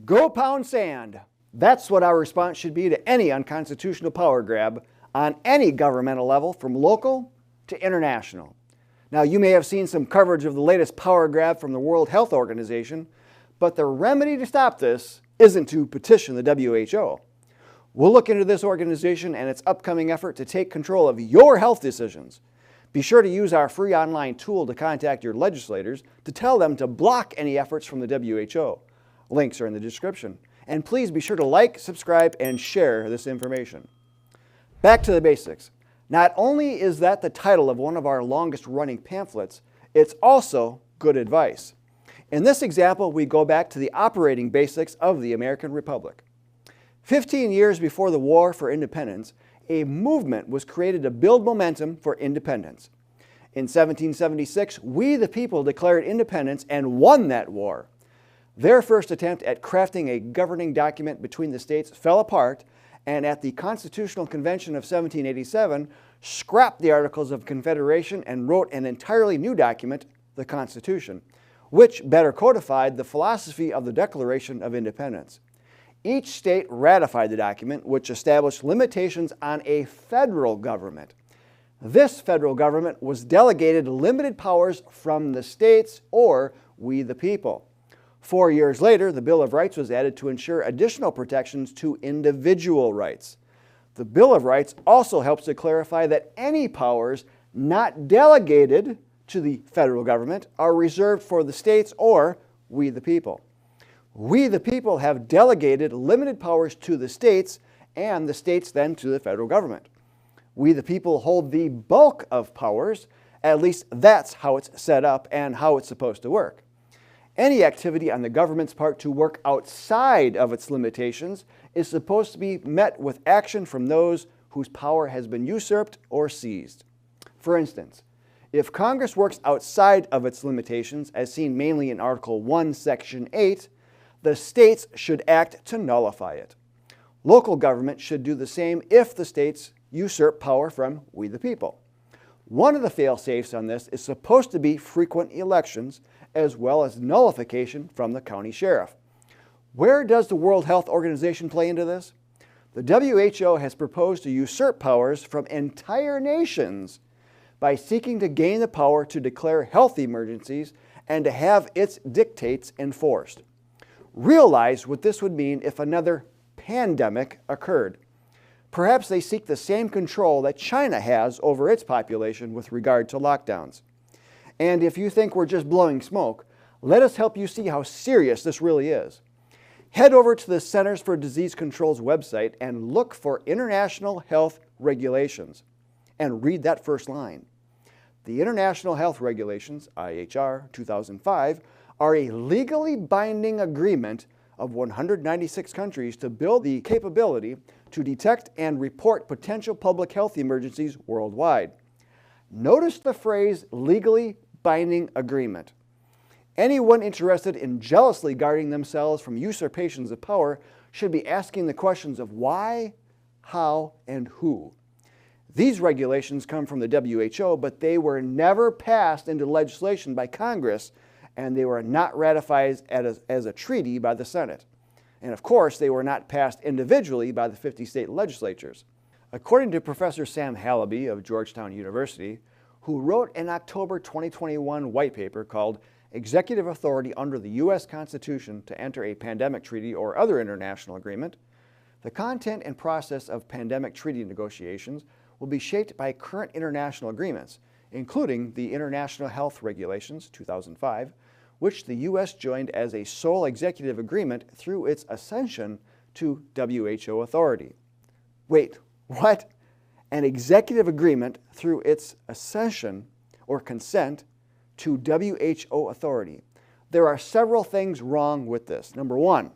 Go pound sand. That's what our response should be to any unconstitutional power grab on any governmental level, from local to international. Now, you may have seen some coverage of the latest power grab from the World Health Organization, but the remedy to stop this isn't to petition the WHO. We'll look into this organization and its upcoming effort to take control of your health decisions. Be sure to use our free online tool to contact your legislators to tell them to block any efforts from the WHO. Links are in the description. And please be sure to like, subscribe, and share this information. Back to the basics. Not only is that the title of one of our longest running pamphlets, it's also good advice. In this example, we go back to the operating basics of the American Republic. 15 years before the War for Independence, a movement was created to build momentum for independence. In 1776, we the people declared independence and won that war. Their first attempt at crafting a governing document between the states fell apart, and at the Constitutional Convention of 1787, scrapped the Articles of Confederation and wrote an entirely new document, the Constitution, which better codified the philosophy of the Declaration of Independence. Each state ratified the document, which established limitations on a federal government. This federal government was delegated limited powers from the states, or we the people. 4 years later, the Bill of Rights was added to ensure additional protections to individual rights. The Bill of Rights also helps to clarify that any powers not delegated to the federal government are reserved for the states, or we the people. We the people have delegated limited powers to the states, and the states then to the federal government. We the people hold the bulk of powers. At least that's how it's set up and how it's supposed to work. Any activity on the government's part to work outside of its limitations is supposed to be met with action from those whose power has been usurped or seized. For instance, if Congress works outside of its limitations, as seen mainly in Article 1, Section 8, the states should act to nullify it. Local government should do the same if the states usurp power from we the people. One of the fail-safes on this is supposed to be frequent elections, as well as nullification from the county sheriff. Where does the World Health Organization play into this? The WHO has proposed to usurp powers from entire nations by seeking to gain the power to declare health emergencies and to have its dictates enforced. Realize what this would mean if another pandemic occurred. Perhaps they seek the same control that China has over its population with regard to lockdowns. And if you think we're just blowing smoke, let us help you see how serious this really is. Head over to the Centers for Disease Control's website and look for International Health Regulations and read that first line. The International Health Regulations, IHR 2005, are a legally binding agreement of 196 countries to build the capability to detect and report potential public health emergencies worldwide. Notice the phrase legally binding agreement. Anyone interested in jealously guarding themselves from usurpations of power should be asking the questions of why, how, and who. These regulations come from the WHO, but they were never passed into legislation by Congress, and they were not ratified as a treaty by the Senate. And of course, they were not passed individually by the 50 state legislatures. According to Professor Sam Halaby of Georgetown University, who wrote an October 2021 white paper called Executive Authority under the U.S. Constitution to Enter a Pandemic Treaty or Other International Agreement, the content and process of pandemic treaty negotiations will be shaped by current international agreements, including the International Health Regulations 2005, which the U.S. joined as a sole executive agreement through its ascension to WHO authority. Wait, what? An executive agreement through its accession or consent to WHO authority. There are several things wrong with this. Number one,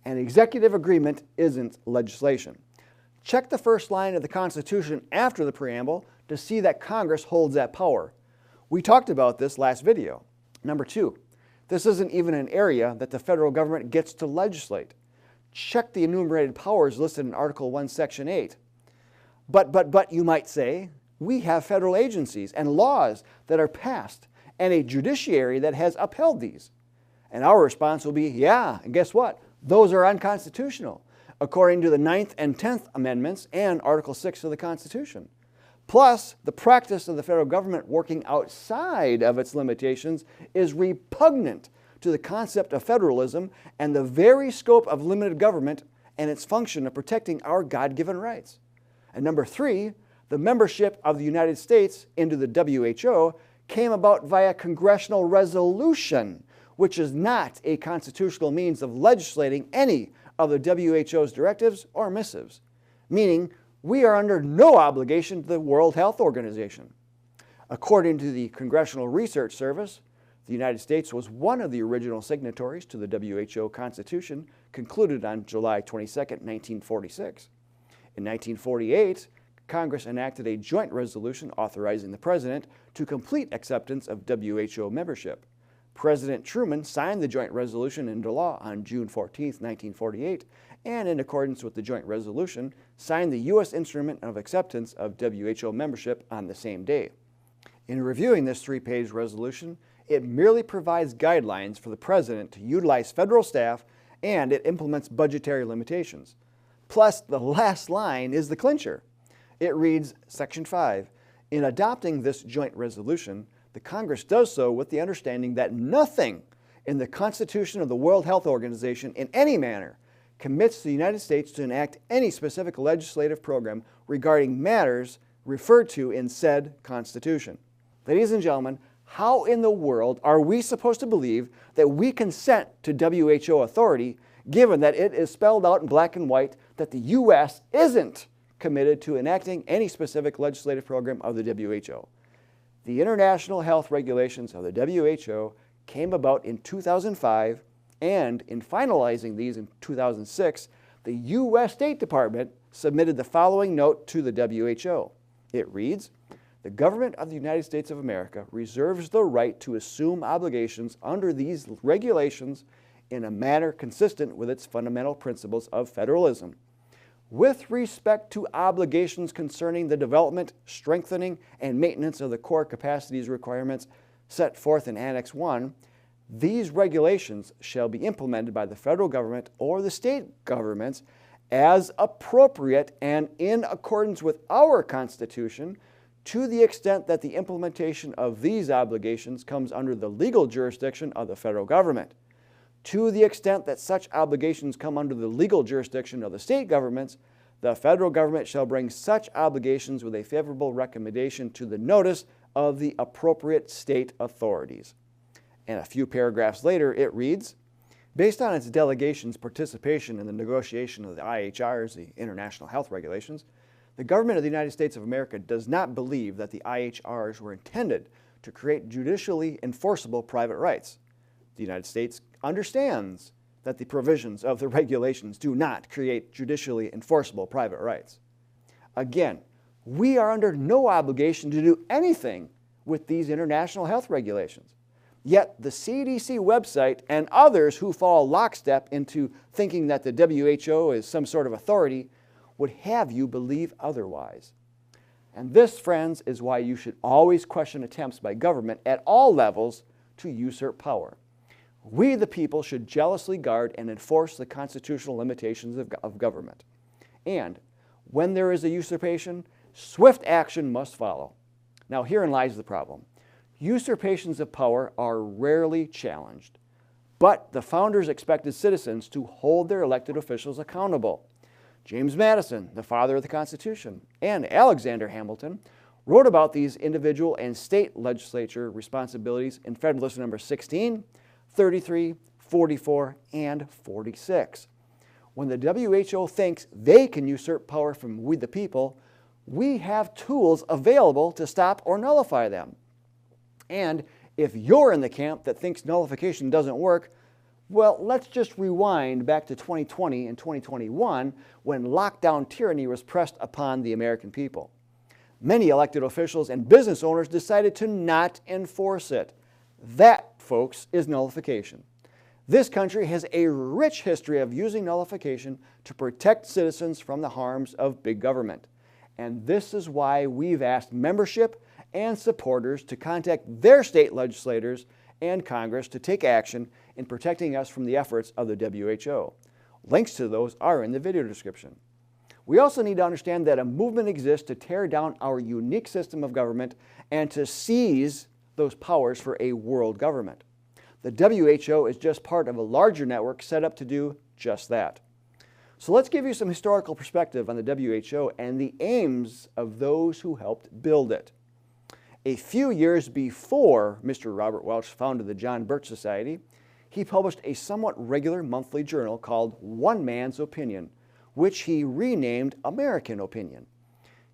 an executive agreement isn't legislation. Check the first line of the Constitution after the preamble to see that Congress holds that power. We talked about this last video. Number two, this isn't even an area that the federal government gets to legislate. Check the enumerated powers listed in Article 1, Section 8. But, you might say, we have federal agencies and laws that are passed and a judiciary that has upheld these. And our response will be, yeah, and guess what? Those are unconstitutional, according to the 9th and 10th Amendments and Article 6 of the Constitution. Plus, the practice of the federal government working outside of its limitations is repugnant to the concept of federalism and the very scope of limited government and its function of protecting our God-given rights. And number 3, the membership of the United States into the W.H.O. came about via congressional resolution, which is not a constitutional means of legislating any of the W.H.O.'s directives or missives, meaning we are under no obligation to the World Health Organization. According to the Congressional Research Service, the United States was one of the original signatories to the W.H.O. Constitution concluded on July 22, 1946. In 1948, Congress enacted a joint resolution authorizing the President to complete acceptance of WHO membership. President Truman signed the joint resolution into law on June 14, 1948, and in accordance with the joint resolution, signed the U.S. Instrument of Acceptance of WHO membership on the same day. In reviewing this 3-page resolution, it merely provides guidelines for the President to utilize federal staff, and it implements budgetary limitations. Plus, the last line is the clincher. It reads, Section 5, in adopting this joint resolution, the Congress does so with the understanding that nothing in the Constitution of the World Health Organization in any manner commits the United States to enact any specific legislative program regarding matters referred to in said Constitution. Ladies and gentlemen, how in the world are we supposed to believe that we consent to WHO authority given that it is spelled out in black and white that the U.S. isn't committed to enacting any specific legislative program of the WHO? The international health regulations of the WHO came about in 2005, and in finalizing these in 2006, the U.S. State Department submitted the following note to the WHO. It reads, the government of the United States of America reserves the right to assume obligations under these regulations in a manner consistent with its fundamental principles of federalism. With respect to obligations concerning the development, strengthening, and maintenance of the core capacities requirements set forth in Annex 1, these regulations shall be implemented by the federal government or the state governments as appropriate and in accordance with our Constitution, to the extent that the implementation of these obligations comes under the legal jurisdiction of the federal government. To the extent that such obligations come under the legal jurisdiction of the state governments, the federal government shall bring such obligations with a favorable recommendation to the notice of the appropriate state authorities. And a few paragraphs later, it reads, based on its delegation's participation in the negotiation of the IHRs, the International Health Regulations, the government of the United States of America does not believe that the IHRs were intended to create judicially enforceable private rights. The United States understands that the provisions of the regulations do not create judicially enforceable private rights. Again, we are under no obligation to do anything with these international health regulations. Yet the CDC website and others who fall lockstep into thinking that the WHO is some sort of authority would have you believe otherwise. And this, friends, is why you should always question attempts by government at all levels to usurp power. We, the people, should jealously guard and enforce the constitutional limitations of government. And when there is a usurpation, swift action must follow. Now, herein lies the problem. Usurpations of power are rarely challenged, but the founders expected citizens to hold their elected officials accountable. James Madison, the father of the Constitution, and Alexander Hamilton wrote about these individual and state legislature responsibilities in Federalist Number 16, 33, 44, and 46. When the WHO thinks they can usurp power from we the people, we have tools available to stop or nullify them. And if you're in the camp that thinks nullification doesn't work, well, let's just rewind back to 2020 and 2021 when lockdown tyranny was pressed upon the American people. Many elected officials and business owners decided to not enforce it. That, folks, is nullification. This country has a rich history of using nullification to protect citizens from the harms of big government. And this is why we've asked membership and supporters to contact their state legislators and Congress to take action in protecting us from the efforts of the WHO. Links to those are in the video description. We also need to understand that a movement exists to tear down our unique system of government and to seize those powers for a world government. The WHO is just part of a larger network set up to do just that. So let's give you some historical perspective on the WHO and the aims of those who helped build it. A few years before Mr. Robert Welch founded the John Birch Society, he published a somewhat regular monthly journal called One Man's Opinion, which he renamed American Opinion.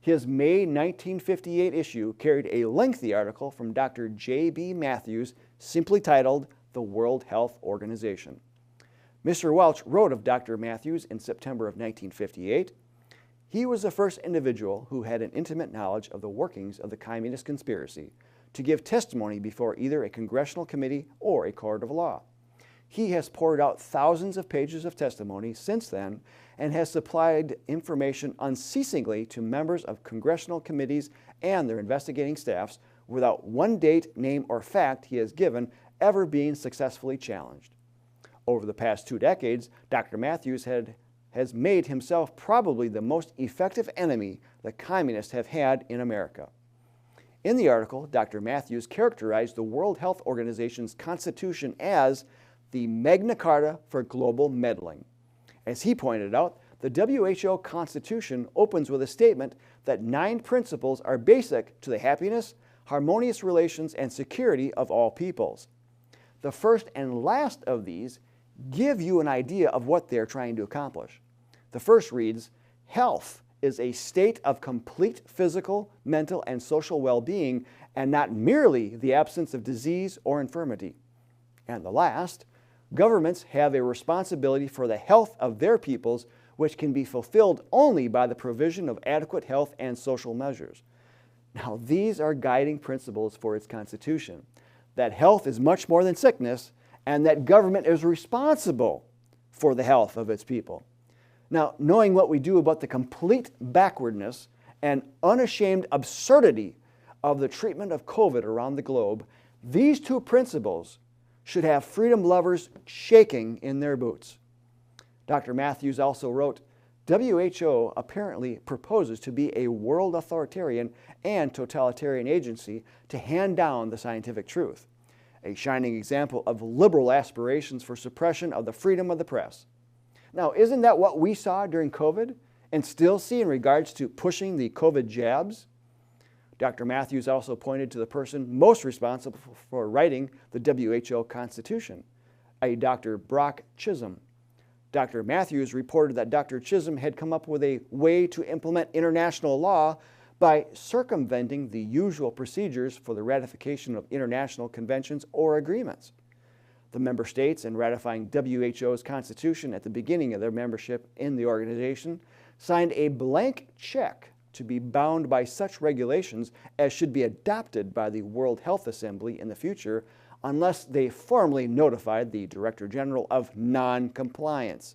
His May 1958 issue carried a lengthy article from Dr. J.B. Matthews simply titled The World Health Organization. Mr. Welch wrote of Dr. Matthews in September of 1958. He was the first individual who had an intimate knowledge of the workings of the communist conspiracy to give testimony before either a congressional committee or a court of law. He has poured out thousands of pages of testimony since then and has supplied information unceasingly to members of congressional committees and their investigating staffs without one date, name, or fact he has given ever being successfully challenged. Over the past 2 decades, Dr. Matthews has made himself probably the most effective enemy the communists have had in America. In the article, Dr. Matthews characterized the World Health Organization's constitution as the Magna Carta for global meddling. As he pointed out, the WHO Constitution opens with a statement that 9 principles are basic to the happiness, harmonious relations, and security of all peoples. The first and last of these give you an idea of what they're trying to accomplish. The first reads, health is a state of complete physical, mental, and social well-being, and not merely the absence of disease or infirmity. And the last, governments have a responsibility for the health of their peoples, which can be fulfilled only by the provision of adequate health and social measures. Now, these are guiding principles for its constitution, that health is much more than sickness, and that government is responsible for the health of its people. Now, knowing what we do about the complete backwardness and unashamed absurdity of the treatment of COVID around the globe, these 2 principles should have freedom lovers shaking in their boots. Dr. Matthews also wrote, WHO apparently proposes to be a world authoritarian and totalitarian agency to hand down the scientific truth, a shining example of liberal aspirations for suppression of the freedom of the press. Now, isn't that what we saw during COVID and still see in regards to pushing the COVID jabs? Dr. Matthews also pointed to the person most responsible for writing the WHO Constitution, a Dr. Brock Chisholm. Dr. Matthews reported that Dr. Chisholm had come up with a way to implement international law by circumventing the usual procedures for the ratification of international conventions or agreements. The member states, in ratifying WHO's constitution at the beginning of their membership in the organization, signed a blank check to be bound by such regulations as should be adopted by the World Health Assembly in the future unless they formally notified the Director General of non-compliance.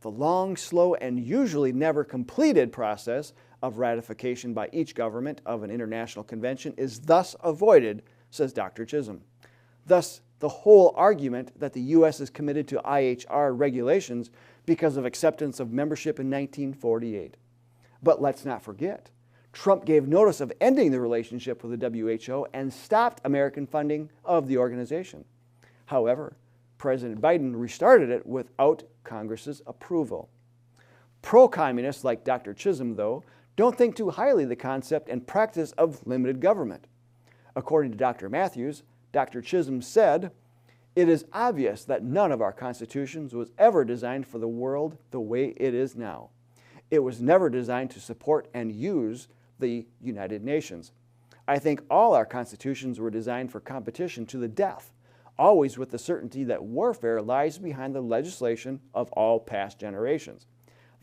The long, slow, and usually never completed process of ratification by each government of an international convention is thus avoided, says Dr. Chisholm. Thus, the whole argument that the U.S. is committed to IHR regulations because of acceptance of membership in 1948. But let's not forget, Trump gave notice of ending the relationship with the WHO and stopped American funding of the organization. However, President Biden restarted it without Congress's approval. Pro-communists like Dr. Chisholm, though, don't think too highly of the concept and practice of limited government. According to Dr. Matthews, Dr. Chisholm said, "It is obvious that none of our constitutions was ever designed for the world the way it is now. It was never designed to support and use the United Nations. I think all our constitutions were designed for competition to the death, always with the certainty that warfare lies behind the legislation of all past generations.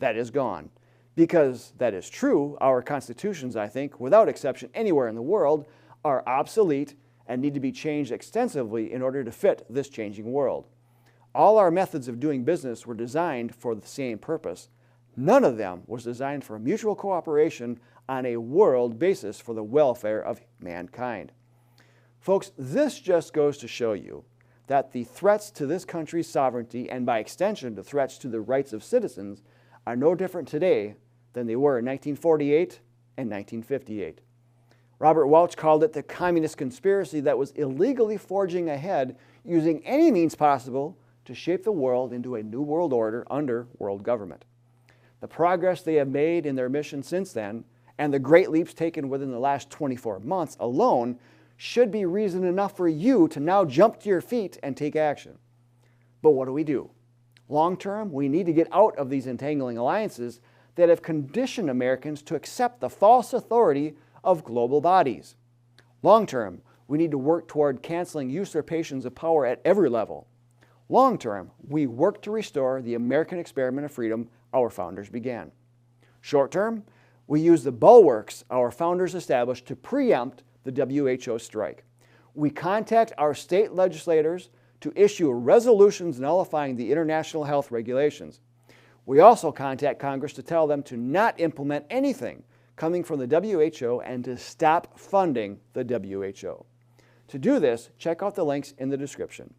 That is gone. Because that is true, our constitutions, I think, without exception anywhere in the world, are obsolete and need to be changed extensively in order to fit this changing world. All our methods of doing business were designed for the same purpose. None of them was designed for mutual cooperation on a world basis for the welfare of mankind." Folks, this just goes to show you that the threats to this country's sovereignty, and by extension the threats to the rights of citizens, are no different today than they were in 1948 and 1958. Robert Welch called it the communist conspiracy that was illegally forging ahead, using any means possible to shape the world into a new world order under world government. The progress they have made in their mission since then, and the great leaps taken within the last 24 months alone, should be reason enough for you to now jump to your feet and take action. But what do? Long term, we need to get out of these entangling alliances that have conditioned Americans to accept the false authority of global bodies. Long term, we need to work toward canceling usurpations of power at every level. Long term, we work to restore the American experiment of freedom our founders began. Short term, we use the bulwarks our founders established to preempt the W.H.O. strike. We contact our state legislators to issue resolutions nullifying the international health regulations. We also contact Congress to tell them to not implement anything coming from the WHO and to stop funding the WHO. To do this, check out the links in the description.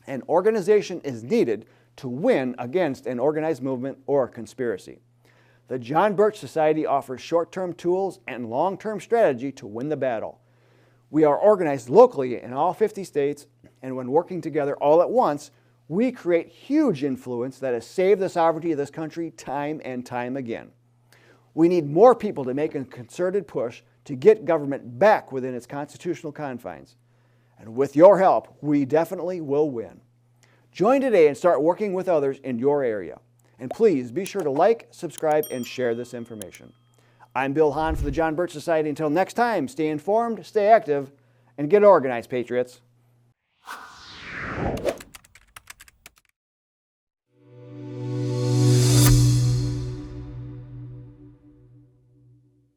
An organization is needed to win against an organized movement or conspiracy. The John Birch Society offers short-term tools and long-term strategy to win the battle. We are organized locally in all 50 states, and when working together all at once, we create huge influence that has saved the sovereignty of this country time and time again. We need more people to make a concerted push to get government back within its constitutional confines. And with your help, we definitely will win. Join today and start working with others in your area. And please be sure to like, subscribe, and share this information. I'm Bill Hahn for the John Birch Society. Until next time, stay informed, stay active, and get organized, Patriots.